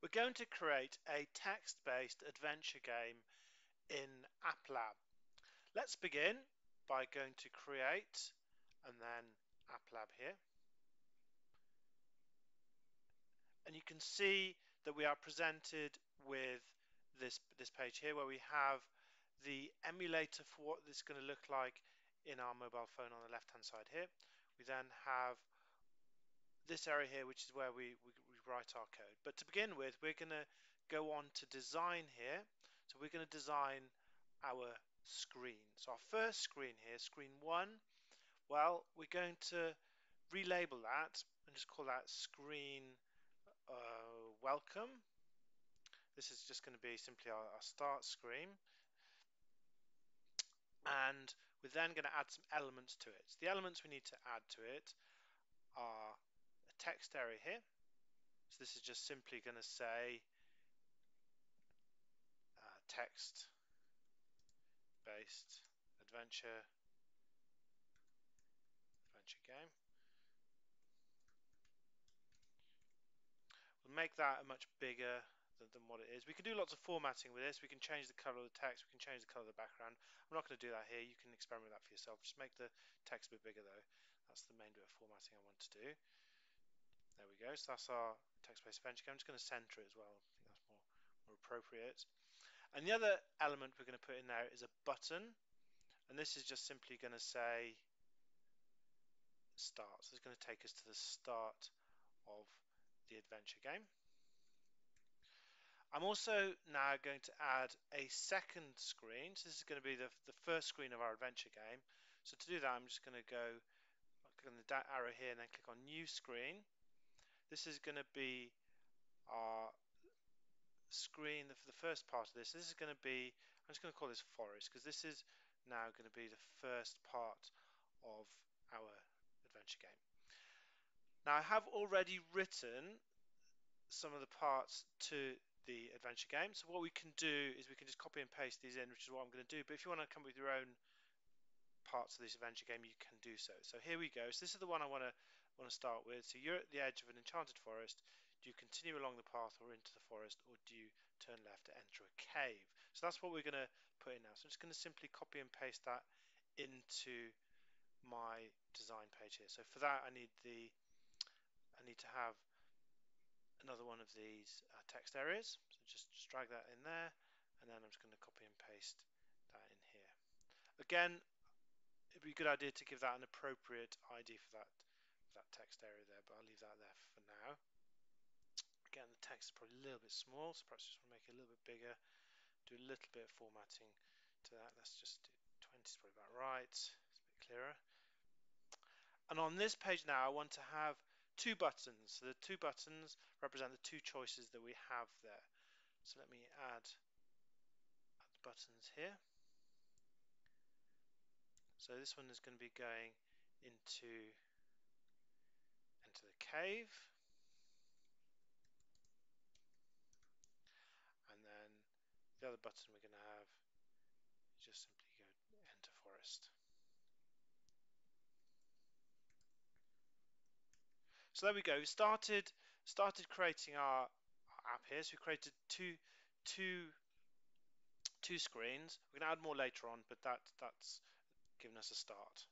We're going to create a text-based adventure game in AppLab. Let's begin by going to create and then AppLab here. And you can see that we are presented with this page here where we have the emulator for what this is going to look like in our mobile phone on the left hand side here. We then have this area here, which is where we write our code. But to begin with, we're going to go on to design here. So we're going to design our screen. So our first screen here, screen 1, well, we're going to relabel that and just call that screen welcome. This is just going to be simply our start screen. And we're then going to add some elements to it. So the elements we need to add to it are a text area here. So this is just simply going to say text based adventure game. We'll make that a much bigger than what it is. We can do lots of formatting with this. We can change the color of the text. We can change the color of the background. I'm not going to do that here. You can experiment with that for yourself. Just make the text a bit bigger though. That's the main bit of formatting I want to do. There we go. So that's our text-based adventure game. I'm just going to center it as well. I think that's more appropriate. And the other element we're going to put in there is a button. And this is just simply going to say start. So it's going to take us to the start of the adventure game. I'm also now going to add a second screen. So this is going to be the first screen of our adventure game. So to do that, I'm just going to go click on the arrow here and then click on new screen. This is going to be our screen for the first part of this. This is going to be, I'm just going to call this forest because this is now going to be the first part of our adventure game. Now I have already written some of the parts to the adventure game, so what we can do is we can just copy and paste these in, which is what I'm going to do. But if you want to come up with your own parts of this adventure game, you can do so. So here we go. So this is the one I want to start with. So you're at the edge of an enchanted forest. Do you continue along the path or into the forest, or do you turn left to enter a cave? So that's what we're going to put in now. So I'm just going to simply copy and paste that into my design page here. So for that I need to have another one of these text areas. So just drag that in there, and then I'm just going to copy and paste that in here. Again, it'd be a good idea to give that an appropriate ID for that text area there, but I'll leave that there for now. Again, the text is probably a little bit small, so perhaps just want to make it a little bit bigger, do a little bit of formatting to that. Let's just do 20 is probably about right. It's a bit clearer. And on this page now, I want to have two buttons. So the two buttons represent the two choices that we have there. So let me add the buttons here. So this one is going to be going into the cave, and then the other button we're going to have is just simply go enter forest. So there we go. We started creating our app here. So we created two screens. We're going to add more later on, but that's given us a start.